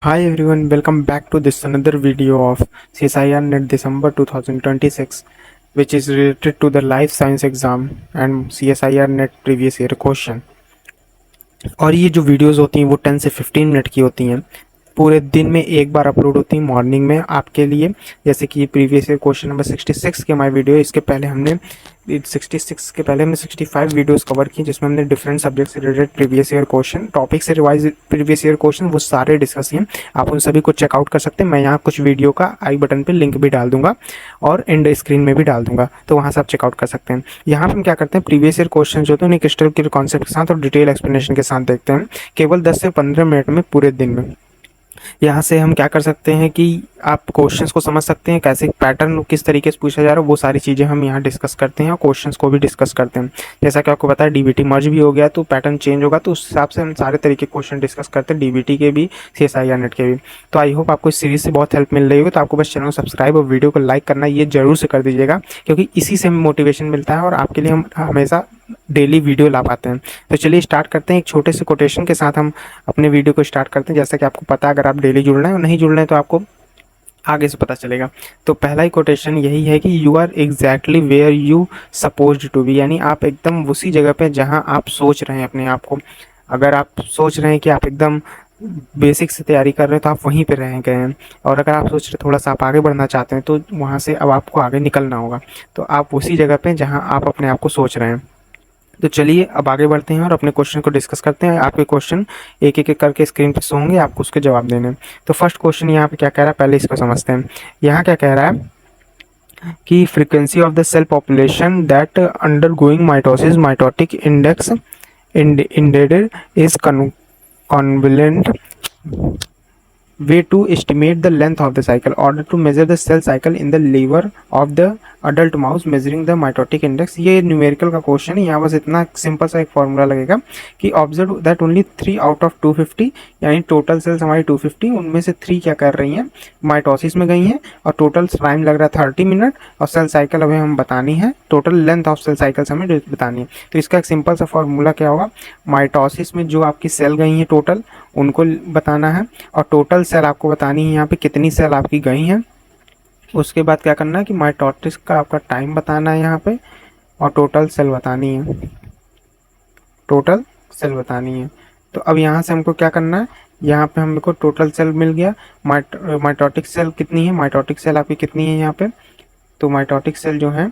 Hi everyone, welcome back to this another video of CSIR NET December 2026, which is related to the life science exam and CSIR NET previous year question। और ये जो videos होती हैं वो 10 से 15 minute की होती हैं, पूरे दिन में एक बार अपलोड होती है मॉर्निंग में आपके लिए। जैसे कि प्रीवियस ईयर क्वेश्चन नंबर 66 के हमारी वीडियो, इसके पहले हमने 66 के पहले हमने 65 वीडियोस कवर की जिसमें हमने डिफरेंट सब्जेक्ट से related previous year question, topic से रिवाइज प्रीवियस ईयर क्वेश्चन वो सारे डिस्कस किए। आप उन सभी को चेकआउट कर सकते हैं। मैं यहाँ कुछ वीडियो का आई बटन पे लिंक भी डाल दूंगा और एंड स्क्रीन में भी डाल दूंगा, तो वहाँ से आप चेकआउट कर सकते हैं। यहाँ पे हम क्या करते हैं, प्रीवियस ईयर क्वेश्चन जो होते हैं उन्हें क्रिस्टल क्लियर कॉन्सेप्ट के साथ और डिटेल एक्सप्लेनेशन के साथ देखते हैं, केवल 10 से 15 मिनट में पूरे दिन में। यहाँ से हम क्या कर सकते हैं कि आप क्वेश्चंस को समझ सकते हैं, कैसे पैटर्न किस तरीके से पूछा जा रहा है, वो सारी चीज़ें हम यहाँ डिस्कस करते हैं और क्वेश्चंस को भी डिस्कस करते हैं। जैसा कि आपको पता है डीबीटी मर्ज भी हो गया तो पैटर्न चेंज होगा, तो उस हिसाब से हम सारे तरीके क्वेश्चन डिस्कस करते हैं, डीबीटी के भी, सीएसआईआर नेट के भी। तो आई होप आपको इस सीरीज से बहुत हेल्प मिल रही होगी। तो आपको बस चैनल को सब्सक्राइब और वीडियो को लाइक करना ये जरूर से कर दीजिएगा, क्योंकि इसी से हमें मोटिवेशन मिलता है और आपके लिए हम हमेशा डेली वीडियो ला पाते हैं। तो चलिए स्टार्ट करते हैं। एक छोटे से कोटेशन के साथ हम अपने वीडियो को स्टार्ट करते हैं। जैसा कि आपको पता है, अगर आप डेली जुड़ रहे हैं और नहीं जुड़ रहे हैं तो आपको आगे से पता चलेगा। तो पहला ही कोटेशन यही है कि you are exactly where you supposed to be, यानी आप एकदम उसी जगह पे जहां आप सोच रहे हैं अपने आप को। अगर आप सोच रहे हैं कि आप एकदम बेसिक से तैयारी कर रहे हैं तो आप वहीं पे रह गए हैं, और अगर आप सोच रहे थोड़ा सा आप आगे बढ़ना चाहते हैं तो वहाँ से अब आपको आगे निकलना होगा। तो आप उसी जगह पे जहाँ आप अपने आप को सोच रहे हैं। तो चलिए अब आगे बढ़ते हैं और अपने क्वेश्चन को डिस्कस करते हैं। आपके क्वेश्चन एक एक करके स्क्रीन पे शो होंगे, आपको उसके जवाब देने हैं। तो फर्स्ट क्वेश्चन यहाँ पे क्या कह रहा है, पहले इसको समझते हैं। यहाँ क्या कह रहा है कि frequency of the cell population that undergoing mitosis mitotic index indeed is convenient way to estimate the length of the cycle order to measure the cell cycle in the liver of the adult mouse measuring the mitotic index। ये numerical का question है। यहाँ बस इतना simple सा एक formula लगेगा कि observe that only 3 out of 250, यानी टोटल सेल्स हमारी 250, उनमें से 3 क्या कर रही हैं, माइटोसिस में गई हैं, और टोटल टाइम लग रहा है 30 मिनट, और सेल साइकिल हमें हम बतानी है, total length of cell cycles हमें बतानी है। तो इसका एक सिंपल सा फॉर्मूला क्या होगा, माइटोसिस में जो आपकी सेल गई हैं टोटल उनको बताना है, और टोटल सेल आपको बतानी है यहाँ पे कितनी सेल आपकी गई हैं। उसके बाद क्या करना है कि माइटोसिस का आपका टाइम बताना है यहाँ पे, और टोटल सेल बतानी है, टोटल सेल बतानी है। तो अब यहाँ से हमको क्या करना है, यहाँ पे हमको टोटल सेल मिल गया। माइटोटिक सेल कितनी है, माइटोटिक सेल आपकी कितनी है यहाँ पे, तो माइटोटिक सेल जो है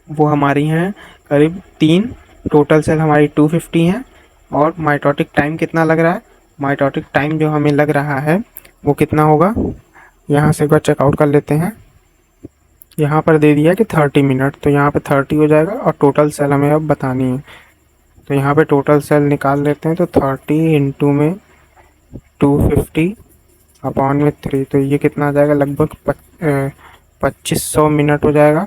वो हमारी हैं करीब 3, टोटल सेल हमारी 250 है, और माइटोटिक टाइम कितना लग रहा है, माइटोटिक टाइम जो हमें लग रहा है वो कितना होगा, यहाँ से एक बार चेकआउट कर लेते हैं। यहाँ पर दे दिया है कि 30 मिनट, तो यहाँ पे 30 हो जाएगा, और टोटल सेल हमें अब बतानी है। तो यहाँ पे टोटल सेल निकाल लेते हैं, तो 30 इंटू में 250 अपॉन में 3, तो ये कितना आ जाएगा, लगभग 2500 मिनट हो जाएगा,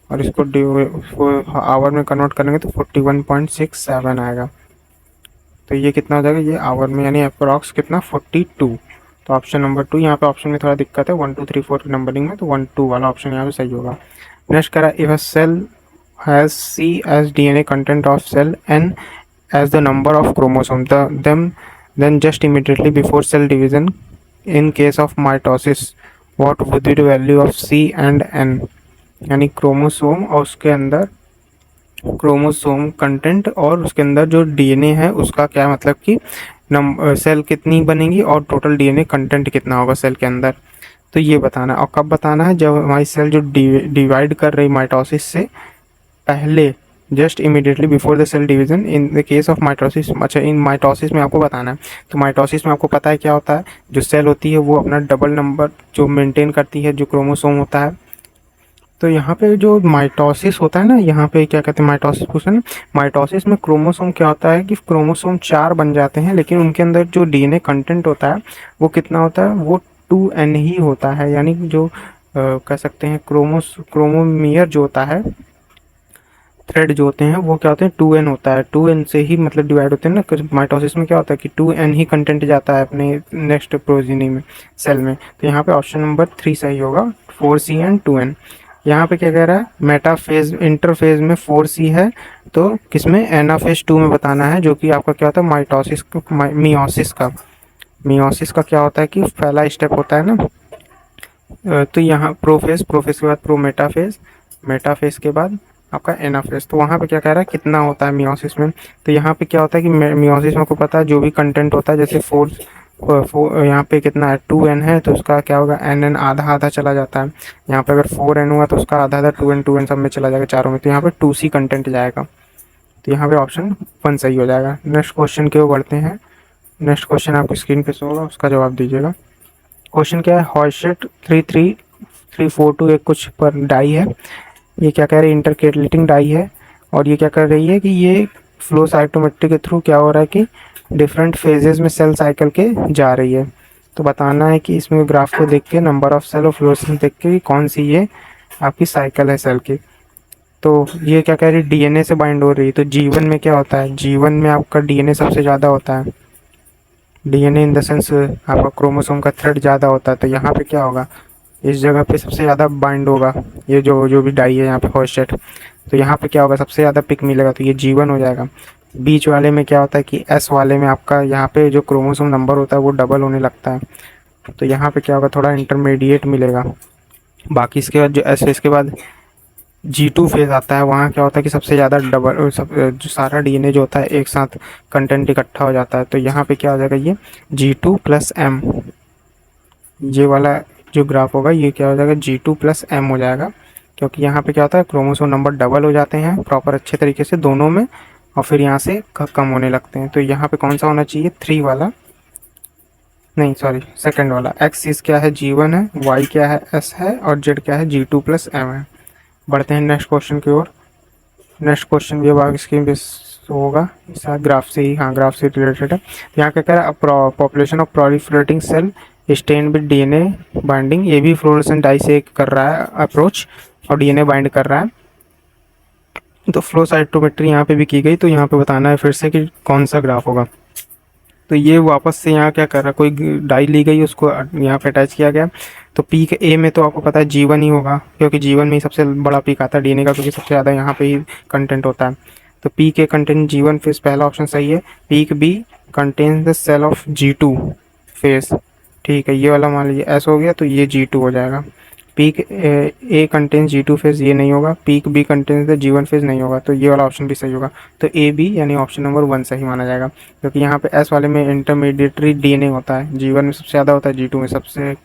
और इसको आवर में कन्वर्ट करेंगे तो 41.67 आएगा। तो ये कितना हो जाएगा, ये आवर में, यानी अप्रॉक्स कितना 42। तो ऑप्शन नंबर 2, यहाँ पे ऑप्शन में थोड़ा दिक्कत है 1 2 3 4 की नंबरिंग में, तो 1 2 वाला ऑप्शन यहाँ पे सही होगा। नेक्स्ट करा, if a cell has C as DNA content of cell and as the number of chromosome then just immediately before cell division in case of mitosis what would be the value of C and N, यानी chromosome और उसके अंदर chromosome content और उसके अंदर जो DNA है उसका क्या मतलब कि सेल कितनी बनेगी और टोटल डीएनए कंटेंट कितना होगा सेल के अंदर। तो ये बताना, और कब बताना है, जब हमारी सेल जो डिवाइड कर रही माइटोसिस से पहले, just immediately before the cell division in the case of mitosis. अच्छा, इन माइटोसिस में आपको बताना है। तो माइटोसिस में आपको पता है क्या होता है, जो सेल होती है वो अपना डबल नंबर जो मेंटेन करती है, जो क्रोमोसोम होता है। तो यहाँ पे जो माइटोसिस होता है ना, यहाँ पे क्या कहते हैं, माइटोसिस पूछा ना, माइटोसिस में क्रोमोसोम क्या होता है कि क्रोमोसोम 4 बन जाते हैं, लेकिन उनके अंदर जो डीएनए कंटेंट होता है वो कितना होता है, वो 2N ही होता है। यानी जो कह सकते हैं क्रोमोमियर जो होता है, थ्रेड जो होते हैं वो क्या होते हैं, 2N होता है। 2N से ही मतलब डिवाइड होते हैं ना। माइटोसिस में क्या होता है कि 2N ही कंटेंट जाता है अपने नेक्स्ट प्रोजीनी में, सेल में। तो यहाँ पे ऑप्शन नंबर 3 सही होगा, 4C एंड 2N। यहाँ पे क्या कह रहा है, मेटाफेज इंटरफेज में 4C है, तो किसमें, एनाफेज 2 में बताना है, जो कि आपका क्या होता है, माइटोसिस मियोसिस का। मियोसिस का क्या होता है कि पहला स्टेप होता है ना, तो यहाँ प्रोफेज, प्रोफेज के बाद प्रोमेटाफेज, मेटाफेज के बाद आपका एनाफेज। तो वहाँ पे क्या कह रहा है कितना होता है मियोसिस में। तो यहाँ पे क्या होता है कि मियोसिस में आपको पता है जो भी कंटेंट होता है, जैसे फोर यहाँ पे कितना है 2n है, तो उसका क्या होगा n आधा आधा चला जाता है। यहाँ पे अगर 4n हुआ तो उसका आधा आधा 2n सब में चला जाएगा, चारों में। तो यहाँ पे 2c कंटेंट जाएगा। तो यहाँ पे ऑप्शन 1 सही हो जाएगा। नेक्स्ट क्वेश्चन की ओर बढ़ते हैं। नेक्स्ट क्वेश्चन आपकी स्क्रीन पे शो होगा, उसका जवाब दीजिएगा। क्वेश्चन क्या है, हॉर्सेट 33342 एक कुछ पर डाई है। ये क्या कह रही है, इंटरकेलेटिंग डाई है। और ये क्या कर रही है कि ये फ्लो साइटोमेट्री के थ्रू क्या हो रहा है कि डिफरेंट फेजेस में सेल साइकिल के जा रही है। तो बताना है कि इसमें ग्राफ को देख के, नंबर ऑफ सेल और फ्लोरेसेंस देख के कौन सी ये आपकी साइकिल है सेल की। तो ये क्या कह रही है, डीएनए से बाइंड हो रही है। तो जीवन में क्या होता है, जीवन में आपका डीएनए सबसे ज़्यादा होता है। डीएनए इन द सेंस आपका क्रोमोसोम का थ्रेड ज़्यादा होता है। तो यहाँ पे क्या होगा, इस जगह पे सबसे ज़्यादा बाइंड होगा ये जो जो भी डाई है यहाँ पे हॉर्सेट। तो यहाँ पे क्या होगा, सबसे ज़्यादा पिक मिलेगा, तो ये जीवन हो जाएगा। बीच वाले में क्या होता है कि एस वाले में आपका यहाँ पे जो क्रोमोसोम नंबर होता है वो डबल होने लगता है। तो यहाँ पे क्या होगा, थोड़ा इंटरमीडिएट मिलेगा। बाकी इसके बाद जो एस है, इसके बाद G2 फेज आता है। वहाँ क्या होता है कि सबसे ज़्यादा डबल जो सारा डीएनए जो होता है एक साथ कंटेंट इकट्ठा हो जाता है। तो यहाँ पे क्या हो जाएगा, ये G2+M, ये वाला जो ग्राफ होगा ये क्या हो जाएगा, G2+M हो जाएगा। क्योंकि यहाँ पे क्या होता है, क्रोमोसोम नंबर डबल हो जाते हैं प्रॉपर अच्छे तरीके से दोनों में, और फिर यहाँ से कम होने लगते हैं। तो यहाँ पे कौन सा होना चाहिए, 3 वाला, नहीं सॉरी सेकंड वाला। एक्सिस क्या है, G1 है, वाई क्या है, S है, और जेड क्या है, G2+M है। बढ़ते हैं नेक्स्ट क्वेश्चन की ओर। नेक्स्ट क्वेश्चन भी अब स्क्रीन पे होगा, शायद ग्राफ से ही, हाँ ग्राफ से रिलेटेड है। यहाँ क्या कह रहा है, population of proliferating cell stain with DNA binding. ये भी फ्लोरेसेंट डाई से कर रहा है अप्रोच और डीएनए बाइंड कर रहा है। तो फ्लो साइटोमेट्री यहाँ पे भी की गई। तो यहाँ पे बताना है फिर से कि कौन सा ग्राफ होगा। तो ये वापस से यहाँ क्या कर रहा है, कोई डाई ली गई उसको यहाँ पे अटैच किया गया। तो पीक ए में तो आपको पता है जीवन ही होगा, क्योंकि जीवन में ही सबसे बड़ा पीक आता है डीएनए का, क्योंकि सबसे ज़्यादा यहाँ पे ही कंटेंट होता है। तो peak A content G one phase, पहला ऑप्शन सही है। Peak B contains the cell of G2 phase, ठीक है, ये वाला मान लीजिए एस हो गया, तो ये G2 हो जाएगा। पीक ए कंटेन्स G2 फेज, ये नहीं होगा। Peak B contains the G1 phase, नहीं होगा। तो ये वाला ऑप्शन भी सही होगा। तो ए बी यानी ऑप्शन नंबर 1 सही माना जाएगा, क्योंकि यहाँ पे एस वाले में इंटरमीडिएटरी डीएनए होता है। G1 में सबसे ज़्यादा होता है, G2 में सबसे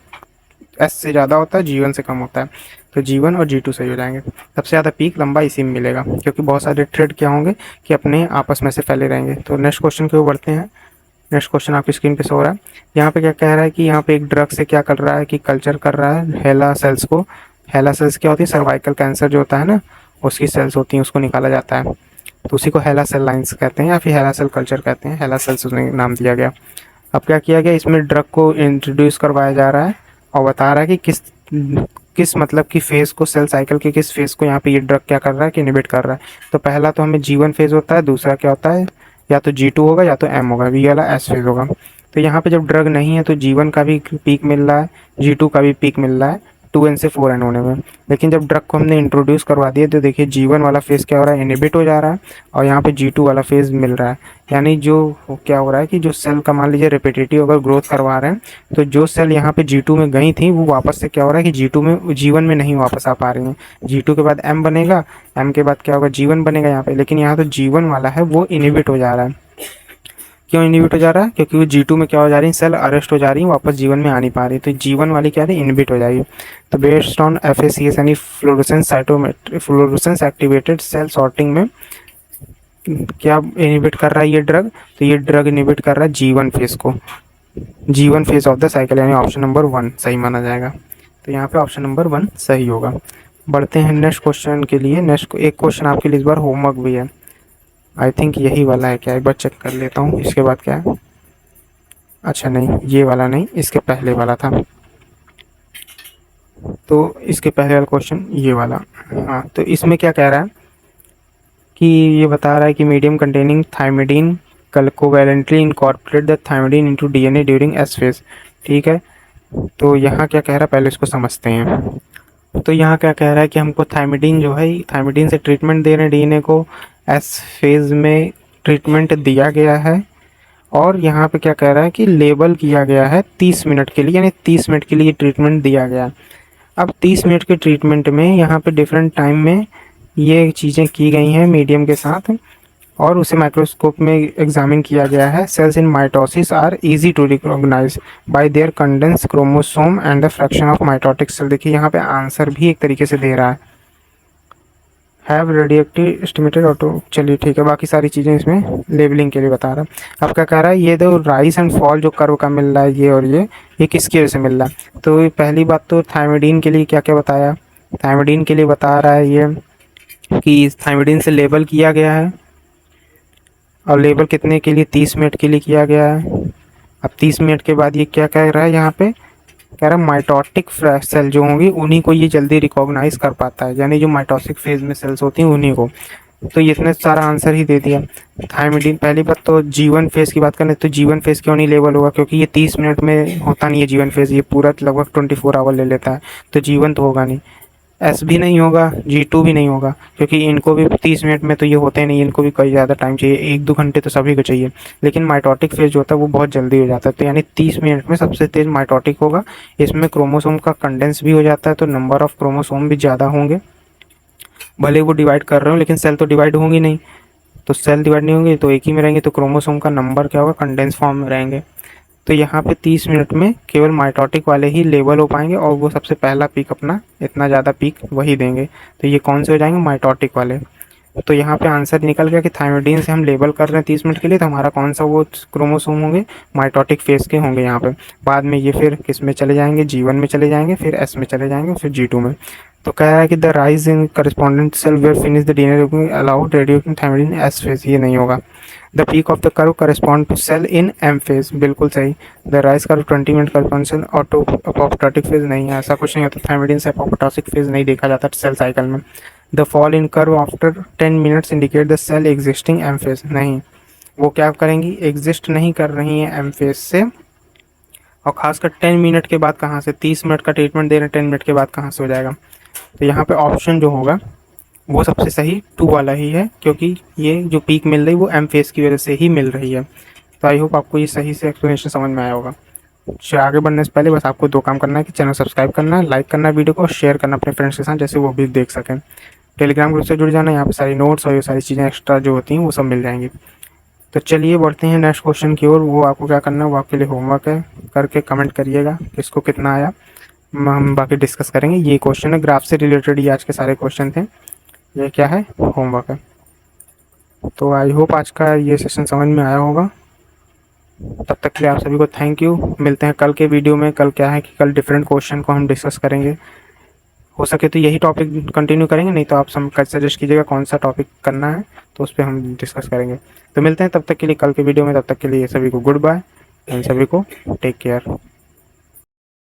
एस से ज़्यादा होता है, G1 से कम होता है। तो G1 और G2 सही हो जाएंगे। सबसे ज़्यादा पीक लंबा इसी में मिलेगा, क्योंकि बहुत सारे थ्रेड क्या होंगे कि अपने आपस में से फैले रहेंगे। तो नेक्स्ट क्वेश्चन की ओर बढ़ते हैं। नेक्स्ट क्वेश्चन आपकी स्क्रीन पे शो हो रहा है। यहाँ पे क्या कह रहा है कि यहाँ पे एक ड्रग से क्या कर रहा है कि कल्चर कर रहा है हेला सेल्स को। हेला सेल्स क्या होती है, सर्वाइकल कैंसर जो होता है ना, उसकी सेल्स होती हैं, उसको निकाला जाता है। तो उसी को हेला सेल लाइन्स कहते हैं, या फिर हेला सेल कल्चर कहते हैं। हेला सेल्स उसने नाम दिया गया। अब क्या किया गया, इसमें ड्रग को इंट्रोड्यूस करवाया जा रहा है और बता रहा है कि किस किस मतलब कि फेज़ को, सेल साइकिल के किस फेज़ को यहाँ पे ये ड्रग क्या कर रहा है कि इनिबिट कर रहा है। तो पहला तो हमें G1 फेज़ होता है, दूसरा क्या होता है, या तो G2 होगा या तो M होगा, ये वाला S फेज़ होगा। तो यहाँ पे जब ड्रग नहीं है तो G1 का भी पीक मिल रहा है, G2 का भी पीक मिल रहा है 2n से 4n होने में। लेकिन जब ड्रग को हमने इंट्रोड्यूस करवा दिया तो देखिए G1 वाला फेज़ क्या हो रहा है, इनिबिट हो जा रहा है, और यहाँ पे G2 वाला फेज़ मिल रहा है। यानी जो क्या हो रहा है कि जो सेल का मान लीजिए रिपीटेटिव अगर ग्रोथ करवा रहे हैं, तो जो सेल यहाँ पे G2 में गई थी वो वापस से क्या हो रहा है कि G2 में, G1 में नहीं वापस आ पा रही हैं। G2 के बाद M बनेगा, M के बाद क्या होगा, G1 बनेगा यहाँ पे। लेकिन यहाँ तो G1 वाला है वो इनिबिट हो जा रहा है। क्यों इनिबिट हो जा रहा है, क्योंकि वो G2 में क्या हो जा रही है, सेल अरेस्ट हो जा रही है, वापस G1 में आ नहीं पा रही। तो G1 वाली क्या है, इनिबिट हो जाएगी। तो बेस्ड ऑन FACS यानी fluorescence cytometry, fluorescence activated cell sorting में क्या इनिबिट कर रहा है ये ड्रग, तो ये ड्रग इनिबिट कर रहा है G1 फेज को, G1 phase of the cycle, यानी ऑप्शन नंबर 1 सही माना जाएगा। तो यहाँ पे ऑप्शन नंबर 1 सही होगा। बढ़ते हैं नेक्स्ट क्वेश्चन के लिए। नेक्स्ट एक क्वेश्चन आपके लिए इस बार होमवर्क भी है, आई थिंक यही वाला है क्या, एक बार चेक कर लेता हूँ। इसके बाद क्या है, अच्छा नहीं ये वाला नहीं, इसके पहले वाला था। तो इसके पहले वाला क्वेश्चन ये वाला, हाँ। तो इसमें क्या कह रहा है कि ये बता रहा है कि medium containing thymidine covalently incorporate the thymidine into DNA during S phase, ठीक है। तो यहाँ क्या कह रहा है, पहले इसको समझते हैं। तो यहाँ क्या कह रहा है कि हमको थायमिडीन जो है, थायमिडीन से ट्रीटमेंट दे रहे हैं डीएनए को, एस फेज में ट्रीटमेंट दिया गया है, और यहाँ पे क्या कह रहा है कि लेबल किया गया है 30 मिनट के लिए, यानी 30 मिनट के लिए ट्रीटमेंट दिया गया। अब 30 मिनट के ट्रीटमेंट में यहाँ पे डिफरेंट टाइम में ये चीज़ें की गई हैं मीडियम के साथ, और उसे माइक्रोस्कोप में एग्जामिन किया गया है। Cells in mitosis are easy to recognise by their condense chromosome and the fraction of mitotic cell. देखिए यहाँ पे आंसर भी एक तरीके से दे रहा है, हैव रेडिएक्टिव एस्टिमेटेड ऑटो। चलिए ठीक है, बाकी सारी चीज़ें इसमें लेबलिंग के लिए बता रहा है। अब क्या कह रहा है, ये जो राइज एंड फॉल जो कर्व का मिल रहा है ये और ये किसकी वजह से मिल रहा है। तो पहली बात तो थायमिडीन के लिए क्या क्या बताया, थायमिडीन के लिए बता रहा है ये कि थायमिडीन से लेबल किया गया है, और लेबल कितने के लिए, 30 मिनट के लिए किया गया है। अब 30 मिनट के बाद ये क्या कह रहा है, यहाँ पे कह रहा है माइटोटिक सेल जो होंगी उन्हीं को ये जल्दी रिकॉग्नाइज कर पाता है, यानी जो माइटोसिक फेज में सेल्स होती हैं उन्हीं को। तो इतने सारा आंसर ही दे दिया। थायमिडीन, पहली बात तो जीवन फेज की बात करें तो जीवन फेज क्यों नहीं लेबल होगा, क्योंकि ये 30 मिनट में होता नहीं है जीवन फेज, ये पूरा लगभग 24 आवर ले लेता है, तो जीवन तो होगा नहीं। एस भी नहीं होगा, G2 भी नहीं होगा, क्योंकि इनको भी 30 मिनट में तो ये होते नहीं, इनको भी कई ज़्यादा टाइम चाहिए, 1-2 घंटे तो सभी को चाहिए। लेकिन माइटोटिक फेज जो होता है वो बहुत जल्दी हो जाता है, तो यानी 30 मिनट में सबसे तेज़ माइटोटिक होगा। इसमें क्रोमोसोम का कंडेंस भी हो जाता है, तो नंबर ऑफ क्रोमोसोम भी ज़्यादा होंगे। भले वो डिवाइड कर रहे हो लेकिन सेल तो डिवाइड होंगी नहीं, तो सेल डिवाइड नहीं होंगे तो एक ही में रहेंगे, तो क्रोमोसोम का नंबर क्या होगा, कंडेंस फॉर्म में रहेंगे। तो यहाँ पे 30 मिनट में केवल माइटोटिक वाले ही लेबल हो पाएंगे, और वो सबसे पहला पीक अपना इतना ज़्यादा पीक वही देंगे। तो ये कौन से हो जाएंगे, माइटोटिक वाले। तो यहाँ पे आंसर निकल गया कि थायमिडीन से हम लेबल कर रहे हैं 30 मिनट के लिए, तो हमारा कौन सा वो क्रोमोसोम होंगे, माइटोटिक फेज के होंगे यहाँ पे। बाद में ये फिर किस में चले जाएंगे, G1 में चले जाएंगे, फिर S में चले जाएंगे, फिर G2 में। तो कह रहा है कि the rise in correspondent cell where finish the DNA allowed radioactive thymidine S phase, ये नहीं होगा। The peak of the curve correspond to cell in M phase, बिल्कुल सही। The rise curve 20 minute correspond auto apoptotic phase, नहीं है, ऐसा कुछ नहीं होता। थायमिडीन से अपोप्टोटिक फेज नहीं देखा जाता सेल साइकिल में। The fall in curve after 10 minutes indicate the cell existing M phase, नहीं, वो क्या करेंगी, एग्जिस्ट नहीं कर रही है M फेज से। और खासकर 10 मिनट के बाद कहाँ से, 30 मिनट का ट्रीटमेंट दे रहे हैं, 10 मिनट के बाद कहाँ से हो जाएगा। तो यहाँ पे ऑप्शन जो होगा वो सबसे सही 2 वाला ही है, क्योंकि ये जो पीक मिल रही है वो M फेज की वजह से ही मिल रही है। तो आई होप आपको ये सही से एक्सप्लेनेशन समझ में आया होगा। आगे बढ़ने से पहले बस आपको 2 काम करना है कि चैनल सब्सक्राइब करना है, लाइक करना है वीडियो को, और शेयर करना अपने फ्रेंड्स के साथ, जैसे वो भी देख सकें। टेलीग्राम ग्रुप से जुड़ जाना, यहाँ पे सारी नोट्स और ये सारी चीज़ें एक्स्ट्रा जो होती हैं वो सब मिल जाएंगी। तो चलिए बढ़ते हैं नेक्स्ट क्वेश्चन की ओर। वो आपको क्या करना है, वो आपके लिए होमवर्क है, करके कमेंट करिएगा किसको कितना आया, हम बाकी डिस्कस करेंगे। ये क्वेश्चन है ग्राफ से रिलेटेड, ये आज के सारे क्वेश्चन थे, ये क्या है, होमवर्क है। तो आई होप आज का ये सेशन समझ में आया होगा। तब तक के लिए आप सभी को थैंक यू। मिलते हैं कल के वीडियो में। कल क्या है कि कल डिफरेंट क्वेश्चन को हम डिस्कस करेंगे, हो सके तो यही टॉपिक कंटिन्यू करेंगे, नहीं तो आप सजेस्ट कीजिएगा कौन सा टॉपिक करना है, तो उस पर हम डिस्कस करेंगे। तो मिलते हैं तब तक के लिए कल के वीडियो में। तब तक के लिए सभी को गुड बाय एंड सभी को टेक केयर।